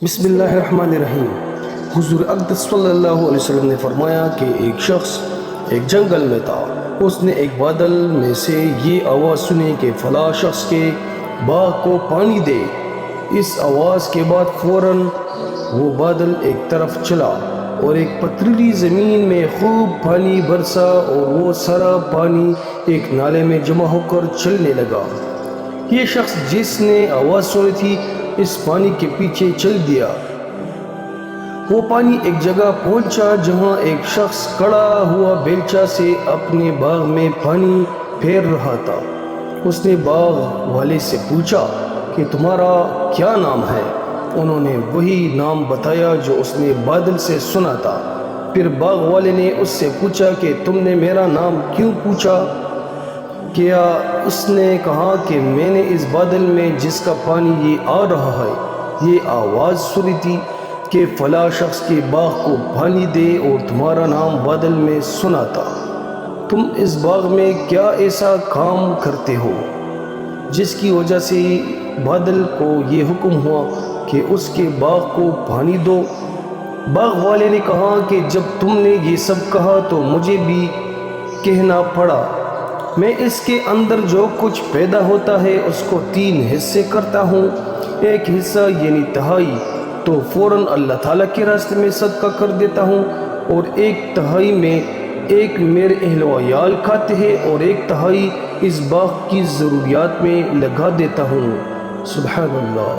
بسم اللہ الرحمن الرحیم۔ حضور اقدس صلی اللہ علیہ وسلم نے فرمایا کہ ایک شخص ایک جنگل میں تھا۔ اس نے ایک بادل میں سے یہ آواز سنی کہ فلاں شخص کے باغ کو پانی دے۔ اس آواز کے بعد فوراً وہ بادل ایک طرف چلا اور ایک پتھریلی زمین میں خوب پانی برسا اور وہ سارا پانی ایک نالے میں جمع ہو کر چلنے لگا۔ یہ شخص جس نے آواز سنی تھی اس پانی کے پیچھے چل دیا۔ وہ پانی ایک جگہ پہنچا جہاں ایک شخص کڑا ہوا بیلچہ سے اپنے باغ میں پانی پھیر رہا تھا۔ اس نے باغ والے سے پوچھا کہ تمہارا کیا نام ہے؟ انہوں نے وہی نام بتایا جو اس نے بادل سے سنا تھا۔ پھر باغ والے نے اس سے پوچھا کہ تم نے میرا نام کیوں پوچھا؟ کیا اس نے کہا کہ میں نے اس بادل میں جس کا پانی یہ آ رہا ہے یہ آواز سنی تھی کہ فلاں شخص کے باغ کو پانی دے اور تمہارا نام بادل میں سنا تھا۔ تم اس باغ میں کیا ایسا کام کرتے ہو جس کی وجہ سے بادل کو یہ حکم ہوا کہ اس کے باغ کو پانی دو؟ باغ والے نے کہا کہ جب تم نے یہ سب کہا تو مجھے بھی کہنا پڑا۔ میں اس کے اندر جو کچھ پیدا ہوتا ہے اس کو 3 حصے کرتا ہوں۔ ایک حصہ یعنی تہائی تو فوراً اللہ تعالیٰ کے راستے میں صدقہ کر دیتا ہوں، اور 1 تہائی میں ایک میرے اہل و عیال کھاتے ہیں اور 1 تہائی اس باغ کی ضروریات میں لگا دیتا ہوں۔ سبحان اللہ۔